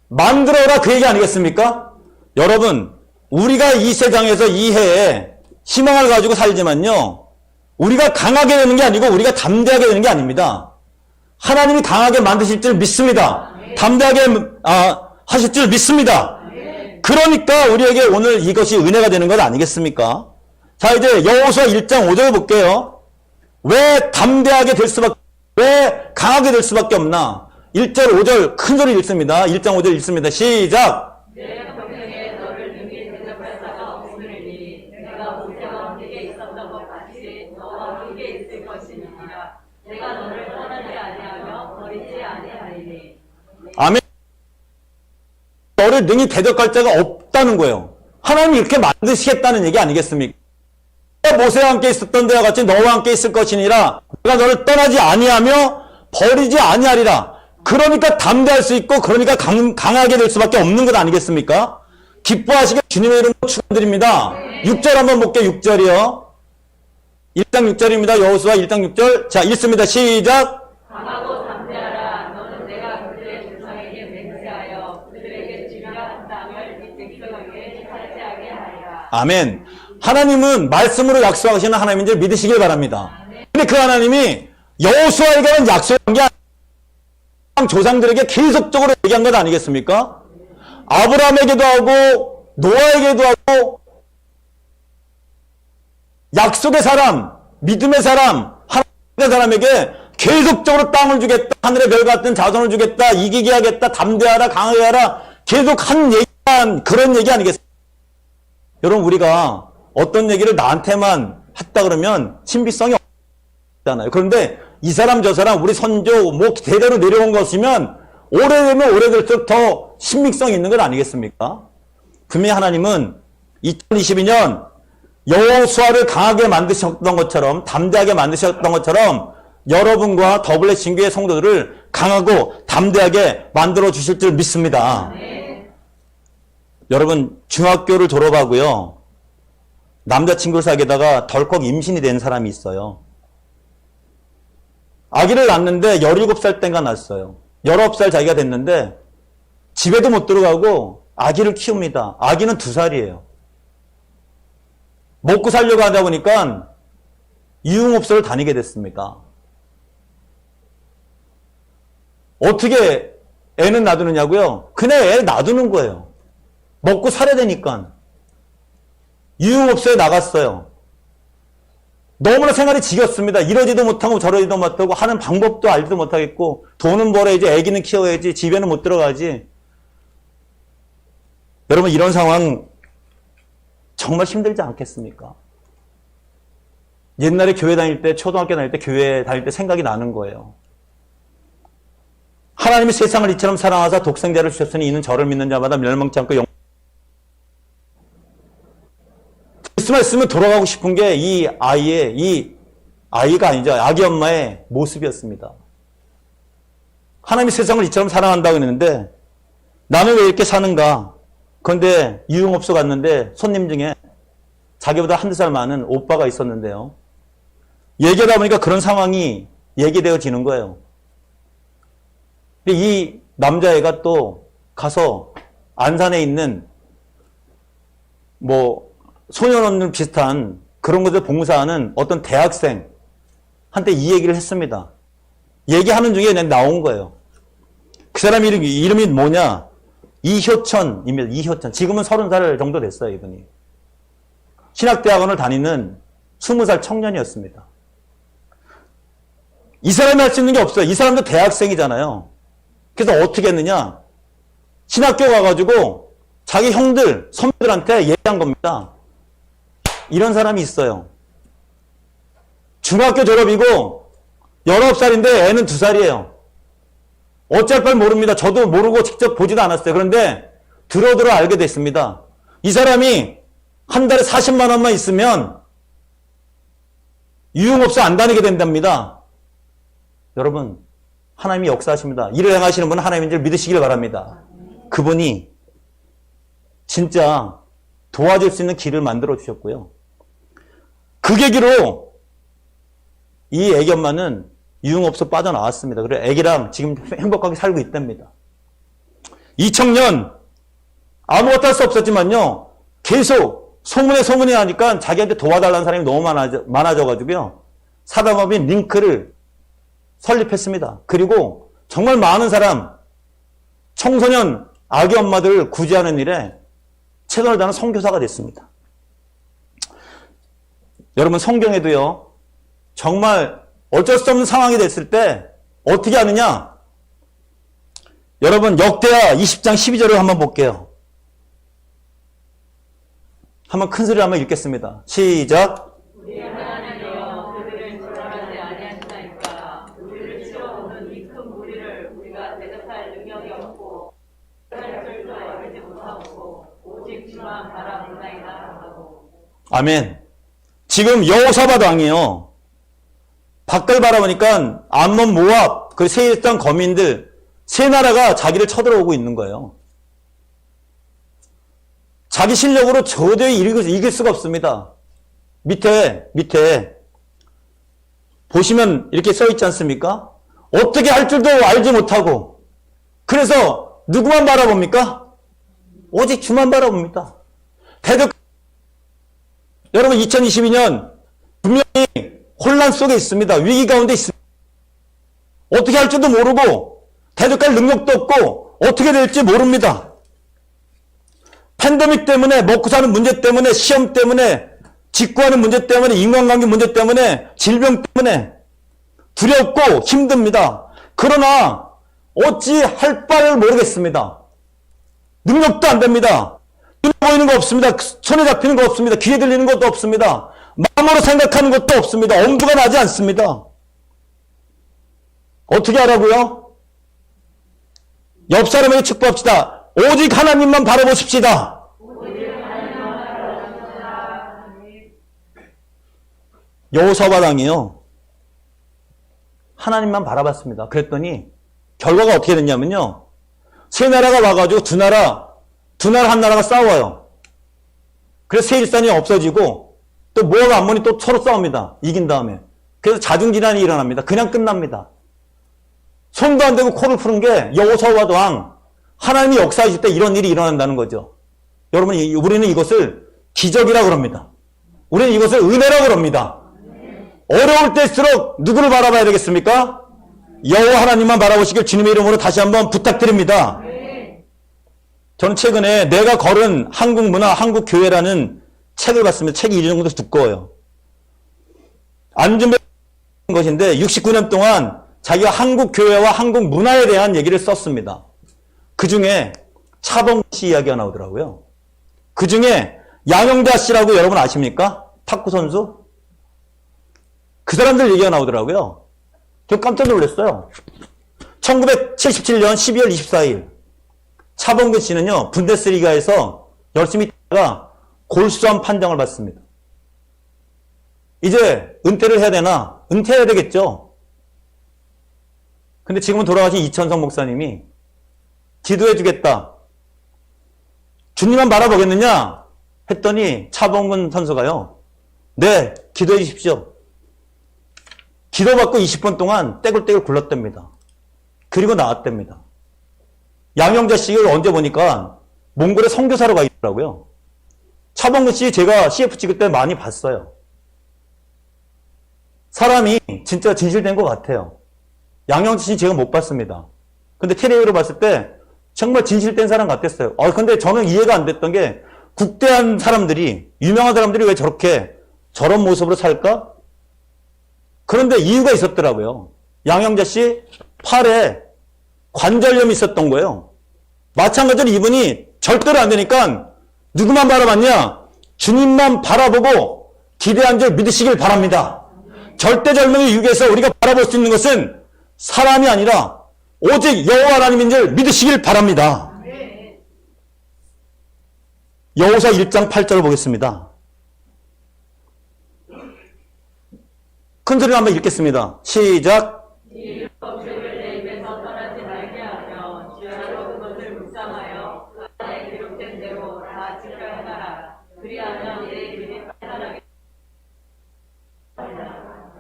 만들어라 그 얘기 아니겠습니까? 여러분, 우리가 이 세상에서 이 해에 희망을 가지고 살지만요. 우리가 강하게 되는 게 아니고 우리가 담대하게 되는 게 아닙니다. 하나님이 강하게 만드실 줄 믿습니다. 담대하게 하실 줄 믿습니다. 그러니까 우리에게 오늘 이것이 은혜가 되는 것 아니겠습니까? 자, 이제 여호수아 1장 5절 볼게요. 왜 담대하게 될 수밖에, 왜 강하게 될 수밖에 없나? 1절 5절 큰 소리 읽습니다. 1장 5절 읽습니다. 시작! 내 평생에 너를 능히 대접할 자가 없으리니 내가 모세와 함께 있었던 것 같이 너와 함께 있을 것이니라. 내가 너를 떠나지 아니하며 버리지 아니하리니. 아멘. 너를 능히 대적할 자가 없다는 거예요. 하나님이 이렇게 만드시겠다는 얘기 아니겠습니까? 모세와 함께 있었던 데와 같이 너와 함께 있을 것이니라. 내가 너를 떠나지 아니하며 버리지 아니하리라. 그러니까 담대할 수 있고 그러니까 강하게 될 수밖에 없는 것 아니겠습니까? 기뻐하시게 주님의 이름으로 축원드립니다. 6절 한번 볼게요. 6절이요. 1장 6절입니다. 여호수아 1장 6절. 자, 읽습니다. 시작. 강하고 담대하라. 너는 내가 그들의 조상에게 맹세하여 그들에게 주려 한 땅을 네 백성에게 차지하게 하리라. 아멘. 하나님은 말씀으로 약속하시는 하나님인 줄 믿으시길 바랍니다. 근데 그 하나님이 여호수아에게는 약속한 게 아니라 조상들에게 계속적으로 얘기한 것 아니겠습니까? 아브라함에게도 하고 노아에게도 하고 약속의 사람, 믿음의 사람, 하나님의 사람에게 계속적으로 땅을 주겠다, 하늘의 별 같은 자손을 주겠다, 이기게 하겠다, 담대하라, 강하게 하라, 계속 한 얘기한 그런 얘기 아니겠습니까? 여러분, 우리가 어떤 얘기를 나한테만 했다 그러면 신비성이 없잖아요. 그런데 이 사람 저 사람 우리 선조 뭐 대대로 내려온 것이면 오래되면 오래될수록 더 신빙성이 있는 건 아니겠습니까? 분명히 하나님은 2022년 여호수아를 강하게 만드셨던 것처럼 담대하게 만드셨던 것처럼 여러분과 더블렛 신교의 성도들을 강하고 담대하게 만들어 주실 줄 믿습니다. 여러분, 중학교를 졸업하고요, 남자친구를 사귀다가 덜컥 임신이 된 사람이 있어요. 아기를 낳는데 17살 때가 났어요. 19살 자기가 됐는데 집에도 못 들어가고 아기를 키웁니다. 아기는 2살이에요. 먹고 살려고 하다 보니까 유흥업소를 다니게 됐습니다. 어떻게 애는 놔두느냐고요? 그냥 애 놔두는 거예요. 먹고 살아야 되니까. 유흥업소에 나갔어요. 너무나 생활이 지겹습니다. 이러지도 못하고 저러지도 못하고 하는 방법도 알지도 못하겠고 돈은 벌어야지, 애기는 키워야지, 집에는 못 들어가지. 여러분, 이런 상황 정말 힘들지 않겠습니까? 옛날에 교회 다닐 때, 초등학교 다닐 때, 교회 다닐 때 생각이 나는 거예요. 하나님이 세상을 이처럼 사랑하사 독생자를 주셨으니 이는 저를 믿는 자마다 멸망치 않고 말씀을 쓰면 돌아가고 싶은 게 이 아이가 아니죠. 아기 엄마의 모습이었습니다. 하나님이 세상을 이처럼 사랑한다고 했는데 나는 왜 이렇게 사는가? 그런데 유흥업소 갔는데 손님 중에 자기보다 한두 살 많은 오빠가 있었는데요. 얘기하다 보니까 그런 상황이 얘기되어지는 거예요. 이 남자애가 또 가서 안산에 있는 뭐 소년원들 비슷한 그런 것을 봉사하는 어떤 대학생한테 이 얘기를 했습니다. 얘기하는 중에 그냥 나온 거예요. 그 사람 이름이 뭐냐? 이효천입니다. 이효천. 지금은 30살 정도 됐어요, 이분이. 신학대학원을 다니는 20살 청년이었습니다. 이 사람이 할 수 있는 게 없어요. 이 사람도 대학생이잖아요. 그래서 어떻게 했느냐? 신학교 가가지고 자기 형들, 선배들한테 얘기한 겁니다. 이런 사람이 있어요. 중학교 졸업이고 19살인데 애는 2살이에요. 어쩔 바를 모릅니다. 저도 모르고 직접 보지도 않았어요. 그런데 들어 알게 됐습니다. 이 사람이 한 달에 40만 원만 있으면 유흥업소 안 다니게 된답니다. 여러분, 하나님이 역사하십니다. 일을 행하시는 분은 하나님인 줄 믿으시길 바랍니다. 그분이 진짜 도와줄 수 있는 길을 만들어 주셨고요. 그 계기로 이 애기 엄마는 유흥업소 빠져나왔습니다. 그래서 애기랑 지금 행복하게 살고 있답니다. 이 청년 아무것도 할 수 없었지만요, 계속 소문에 하니까 자기한테 도와달라는 사람이 너무 많아져가지고요, 사단법인 링크를 설립했습니다. 그리고 정말 많은 사람, 청소년, 아기 엄마들을 구제하는 일에 최선을 다하는 선교사가 됐습니다. 여러분, 성경에도요, 정말 어쩔 수 없는 상황이 됐을 때 어떻게 하느냐? 여러분, 역대하 20장 12절을 한번 볼게요. 한번 큰 소리로 한번 읽겠습니다. 시작. 우리 하나님이여 그들을 저절하지 아니하시나이까. 우리를 치러오는 이 큰 무리를 우리가 대적할 능력이 없고 할 줄도 알지 못하고 오직 주만 바라보나이다 하고. 아멘. 지금 여호사밧 왕이요, 밖을 바라보니까 암몬, 모압, 그 세일 땅 거민들 세 나라가 자기를 쳐들어오고 있는 거예요. 자기 실력으로 도저히 이길 수가 없습니다. 밑에 보시면 이렇게 써 있지 않습니까? 어떻게 할 줄도 알지 못하고, 그래서 누구만 바라봅니까? 오직 주만 바라봅니다. 여러분, 2022년 분명히 혼란 속에 있습니다. 위기 가운데 있습니다. 어떻게 할 줄도 모르고 대적할 능력도 없고 어떻게 될지 모릅니다. 팬데믹 때문에, 먹고 사는 문제 때문에, 시험 때문에, 직구하는 문제 때문에, 인간관계 문제 때문에, 질병 때문에 두렵고 힘듭니다. 그러나 어찌 할 바를 모르겠습니다. 능력도 안 됩니다. 눈에 보이는 거 없습니다. 손에 잡히는 거 없습니다. 귀에 들리는 것도 없습니다. 마음으로 생각하는 것도 없습니다. 엄두가 나지 않습니다. 어떻게 하라고요? 옆 사람에게 축복합시다. 오직 하나님만 바라보십시다. 여호사밧 왕이요, 하나님만 바라봤습니다. 그랬더니 결과가 어떻게 됐냐면요, 세 나라가 와가지고 두 나라 한 나라가 싸워요. 그래서 세일산이 없어지고 또 모압, 암몬이 또 서로 싸웁니다. 이긴 다음에. 그래서 자중질환이 일어납니다. 그냥 끝납니다. 손도 안 대고 코를 푸는 게 여호사밧 왕, 하나님이 역사하실 때 이런 일이 일어난다는 거죠. 여러분, 우리는 이것을 기적이라고 그럽니다. 우리는 이것을 은혜라고 그럽니다. 어려울 때일수록 누구를 바라봐야 되겠습니까? 여호와 하나님만 바라보시길 주님의 이름으로 다시 한번 부탁드립니다. 저는 최근에 내가 걸은 한국 문화, 한국 교회라는 책을 봤습니다. 책이 이 정도 두꺼워요. 안준배 것인데 69년 동안 자기가 한국 교회와 한국 문화에 대한 얘기를 썼습니다. 그 중에 차범근 씨 이야기가 나오더라고요. 그 중에 양영자 씨라고 여러분 아십니까? 탁구 선수? 그 사람들 얘기가 나오더라고요. 저 깜짝 놀랐어요. 1977년 12월 24일 차범근 씨는요, 분데스리가에서 열심히 뛰다가 골수암 판정을 받습니다. 이제 은퇴를 해야 되나? 은퇴해야 되겠죠. 근데 지금은 돌아가신 이천성 목사님이 기도해 주겠다. 주님만 바라보겠느냐? 했더니 차범근 선수가요, 네, 기도해 주십시오. 기도받고 20분 동안 떼굴떼굴 굴렀답니다. 그리고 나왔답니다. 양영자 씨를 언제 보니까 몽골에 선교사로 가 있더라고요. 차범근 씨 제가 CF 찍을 때 많이 봤어요. 사람이 진짜 진실된 것 같아요. 양영자 씨 제가 못 봤습니다. 근데 텔레비로 봤을 때 정말 진실된 사람 같았어요. 근데 저는 이해가 안 됐던 게, 국대한 사람들이, 유명한 사람들이 왜 저런 모습으로 살까? 그런데 이유가 있었더라고요. 양영자 씨 팔에 관절염이 있었던 거예요. 마찬가지로 이분이 절대로 안 되니까 누구만 바라봤냐? 주님만 바라보고 기대한 줄 믿으시길 바랍니다. 절대절명의 유혹에서 우리가 바라볼 수 있는 것은 사람이 아니라 오직 여호와 하나님인 줄 믿으시길 바랍니다. 여호사 1장 8절을 보겠습니다. 큰 소리로 한번 읽겠습니다. 시작. 이 법칙을 내 입에서 떠나지 말게 하며 주야로 그것을 묵상하여 그 안에 기록된 대로 다 지켜 행하라. 그리하면 내 길이 판단하게.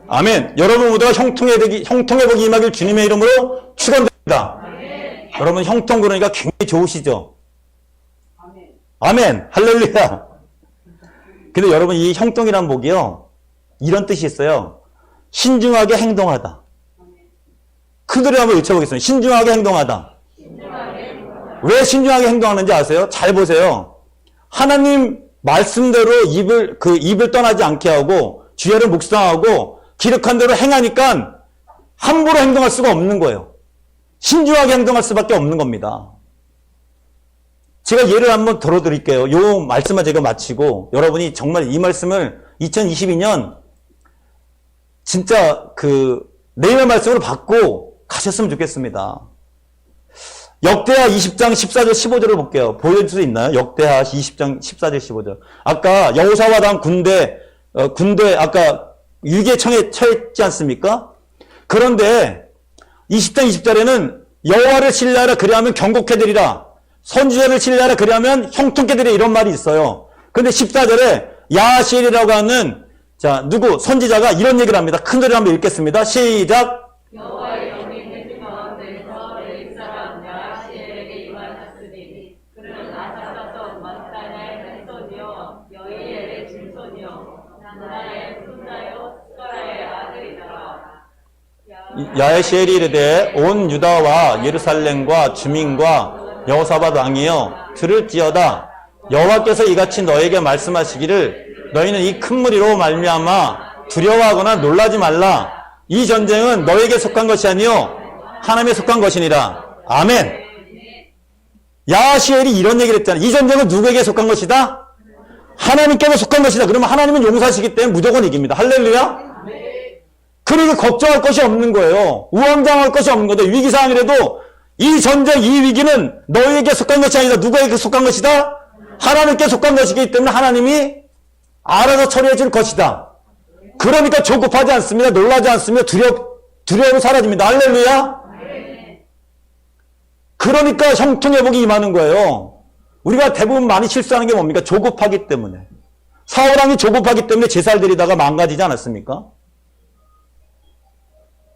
아멘. 여러분 모두가 형통의 복이 임하길 주님의 이름으로 축원드립니다. 여러분, 형통 그러니까 굉장히 좋으시죠? 아멘. 할렐루야. 근데 여러분, 이 형통이란 복이요, 이런 뜻이 있어요. 신중하게 행동하다. 큰 소리 한번 외쳐보겠습니다. 신중하게 행동하다. 왜 신중하게 행동하는지 아세요? 잘 보세요. 하나님 말씀대로 입을 떠나지 않게 하고 주야를 묵상하고 기록한 대로 행하니까 함부로 행동할 수가 없는 거예요. 신중하게 행동할 수밖에 없는 겁니다. 제가 예를 한번 들어드릴게요. 요 말씀만 제가 마치고 여러분이 정말 이 말씀을 2022년 진짜 내일의 말씀으로 받고 가셨으면 좋겠습니다. 역대하 20장 14절 15절을 볼게요. 보여줄 수 있나요? 역대하 20장 14절 15절. 아까 여호사밧 왕 군대 아까 위기에 처했지 않습니까? 그런데 20장 20절에는 여호와를 신뢰하라 그리하면 경고케 되리라. 선지자를 신뢰하라 그리하면 형통케 되리라 이런 말이 있어요. 그런데 14절에 야하시엘이라고 하는 선지자가 이런 얘기를 합니다. 큰 소리로 한번 읽겠습니다. 시작. 여호와의 영이 해주 가운데서 레위 사람 야하시엘에게 임하셨으니 그는 아사사손 마스다냐의 햇손이요 여이엘의 증손이요 나나의 손자요 스가라의 아들이더라. 야하시엘이 이르되 온 유다와 예루살렘과 주민과 여호사밧 왕이여 들을지어다. 여호와께서 이같이 너에게 말씀하시기를 너희는 이 큰 무리로 말미암아 두려워하거나 놀라지 말라. 이 전쟁은 너에게 속한 것이 아니요 하나님에 속한 것이니라. 아멘. 야하시엘이 이런 얘기를 했잖아요. 이 전쟁은 누구에게 속한 것이다? 하나님께서 속한 것이다. 그러면 하나님은 용사시기 때문에 무조건 이깁니다. 할렐루야. 그러니까 걱정할 것이 없는 거예요. 우왕좌왕할 것이 없는 거다. 위기상황이라도 이 전쟁, 이 위기는 너에게 속한 것이 아니다. 누구에게 속한 것이다? 하나님께 속한 것이기 때문에 하나님이 알아서 처리해 줄 것이다. 그러니까 조급하지 않습니다. 놀라지 않습니다. 두려움이 사라집니다. 할렐루야. 그러니까 형통회복이 임하는 거예요. 우리가 대부분 많이 실수하는 게 뭡니까? 조급하기 때문에. 사울왕이 조급하기 때문에 제사를 드리다가 망가지지 않았습니까?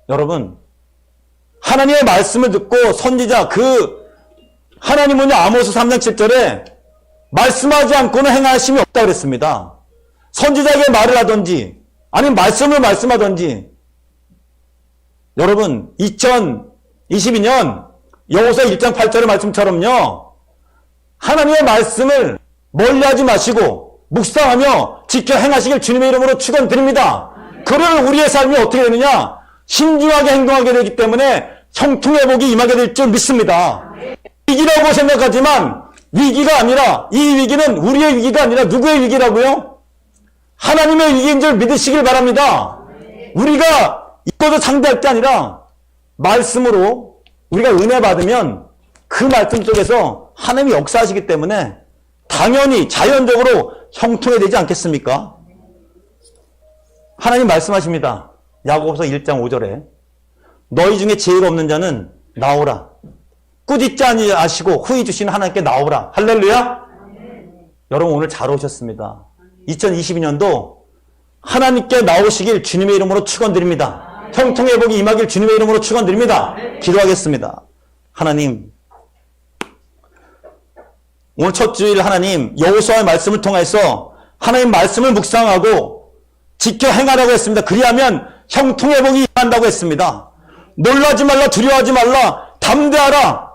여러분, 하나님의 말씀을 듣고 선지자 하나님은요 아모스 3장 7절에 말씀하지 않고는 행하심이 없다 그랬습니다. 선지자에게 말을 하든지 아니면 말씀을 말씀하든지. 여러분 2022년 여호수아 1장 8절의 말씀처럼요 하나님의 말씀을 멀리하지 마시고 묵상하며 지켜 행하시길 주님의 이름으로 축원드립니다. 그러면 우리의 삶이 어떻게 되느냐? 신중하게 행동하게 되기 때문에 형통회복이 임하게 될 줄 믿습니다. 위기라고 생각하지만 위기가 아니라 이 위기는 우리의 위기가 아니라 누구의 위기라고요? 하나님의 위기인 줄 믿으시길 바랍니다. 우리가 이것을 상대할 게 아니라 말씀으로 우리가 은혜 받으면 그 말씀 속에서 하나님이 역사하시기 때문에 당연히 자연적으로 형통해지지 않겠습니까? 하나님 말씀하십니다. 야고보서 1장 5절에 너희 중에 지혜가 없는 자는 나오라. 꾸짖지 아니하시고 후히 주시는 하나님께 나오라. 할렐루야. 여러분 오늘 잘 오셨습니다. 2022년도 하나님께 나오시길 주님의 이름으로 축원드립니다. 형통회복이 임하길 주님의 이름으로 축원드립니다. 기도하겠습니다. 하나님, 오늘 첫 주일 하나님 여호수아의 말씀을 통해서 하나님 말씀을 묵상하고 지켜 행하라고 했습니다. 그리하면 형통회복이 임한다고 했습니다. 놀라지 말라, 두려워하지 말라, 담대하라,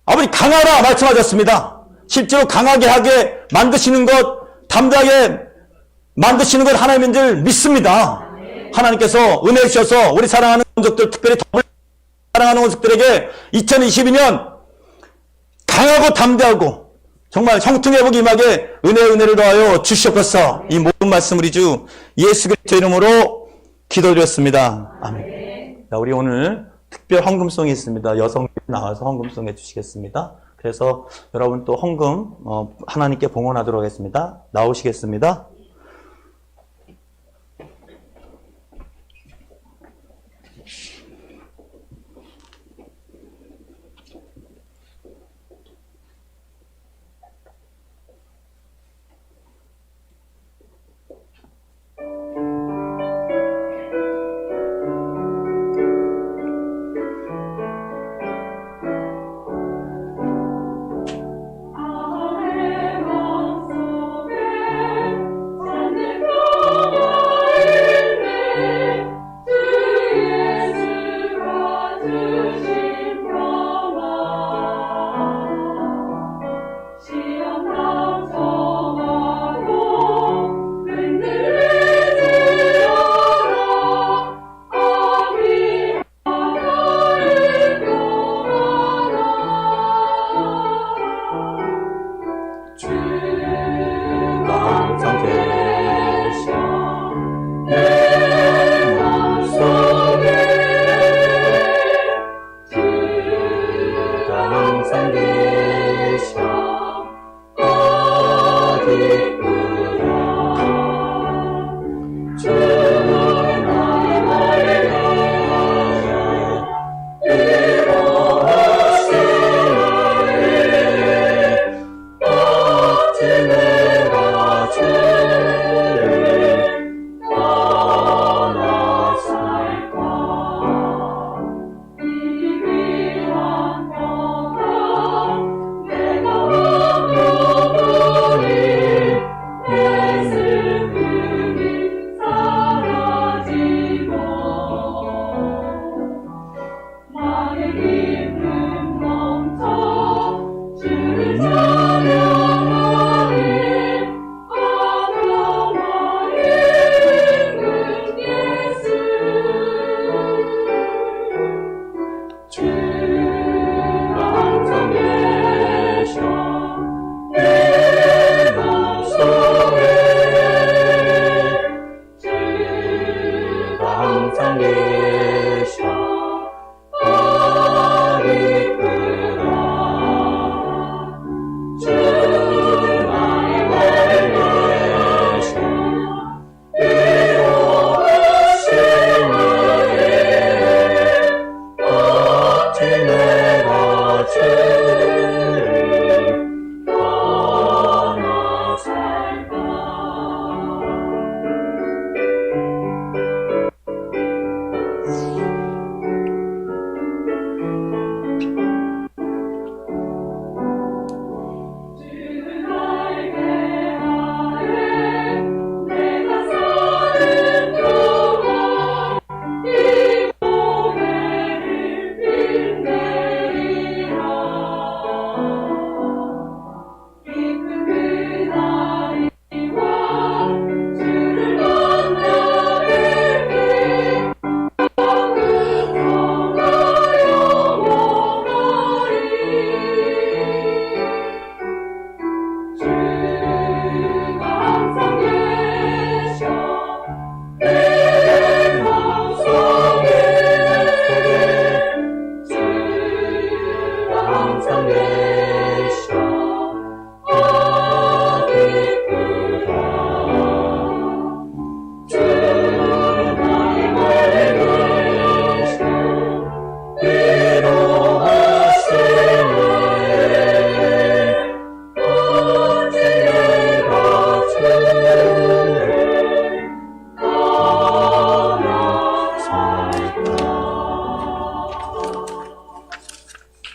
아버지 강하라 말씀하셨습니다. 실제로 강하게 하게 만드시는 것, 담대하게 만드시는 것 하나님인 줄 믿습니다. 하나님께서 은혜 주셔서 우리 사랑하는 원족들, 특별히 더블 사랑하는 원족들에게 2022년 강하고 담대하고 정말 형통회복이 임하게 은혜를 더하여 주시옵소서. 이 모든 말씀 우리 주 예수 그리스도 이름으로 기도드렸습니다. 아멘. 자, 우리 오늘 특별 헌금송이 있습니다. 여성들이 나와서 헌금송 해주시겠습니다. 그래서 여러분 또 헌금 하나님께 봉헌하도록 하겠습니다. 나오시겠습니다. 항상 계셔 어디구나 주 나의 말을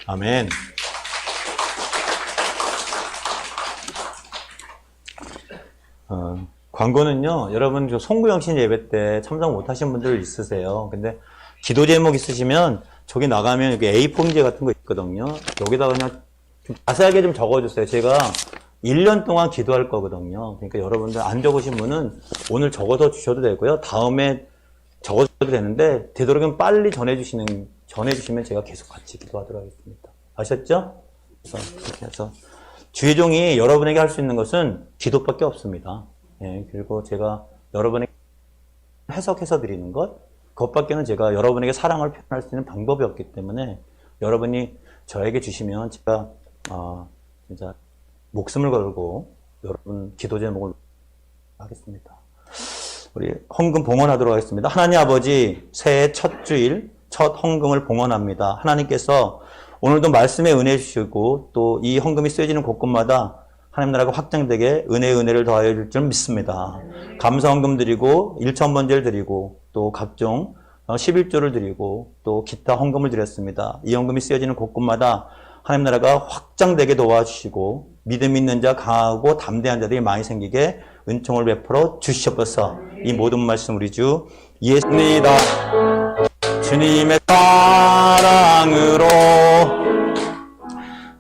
아멘. 광고는요, 여러분, 송구영신 예배 때 참석 못하신 분들 있으세요. 근데 기도 제목 있으시면 저기 나가면 여기 A4용지 같은 거 있거든요. 여기다가 그냥 좀 자세하게 좀 적어주세요. 제가 1년 동안 기도할 거거든요. 그러니까 여러분들 안 적으신 분은 오늘 적어서 주셔도 되고요. 다음에 적어줘도 되는데 되도록이면 빨리 전해주시면 제가 계속 같이 기도하도록 하겠습니다. 아셨죠? 그래서 그렇게 해서 주의 종이 여러분에게 할 수 있는 것은 기도밖에 없습니다. 예, 그리고 제가 여러분에게 해석해서 드리는 것, 그것밖에는 제가 여러분에게 사랑을 표현할 수 있는 방법이 없기 때문에 여러분이 저에게 주시면 제가 진짜 목숨을 걸고 여러분 기도 제목을 하겠습니다. 우리 헌금 봉헌하도록 하겠습니다. 하나님 아버지, 새해 첫 주일 첫 헌금을 봉헌합니다. 하나님께서 오늘도 말씀에 은혜 주시고 또 이 헌금이 쓰여지는 곳곳마다 하나님 나라가 확장되게 은혜를 더하여 줄 줄 믿습니다. 감사 헌금 드리고 1,000번제를 드리고 또 각종 11조를 드리고 또 기타 헌금을 드렸습니다. 이 헌금이 쓰여지는 곳곳마다 하나님 나라가 확장되게 도와주시고 믿음 있는 자, 강하고 담대한 자들이 많이 생기게 은총을 베풀어 주시옵소서. 이 모든 말씀 우리 주 예수입니다. 주님의 사랑으로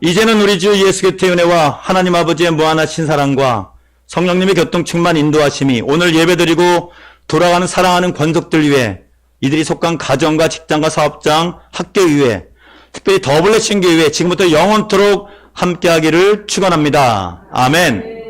이제는 우리 주 예수 그리스도의 은혜와 하나님 아버지의 무한하신 사랑과 성령님의 교통 충만 인도하심이 오늘 예배드리고 돌아가는 사랑하는 권속들 위해 이들이 속한 가정과 직장과 사업장, 학교 위에 특별히 더블레싱 교회 지금부터 영원토록 함께하기를 축원합니다. 아멘.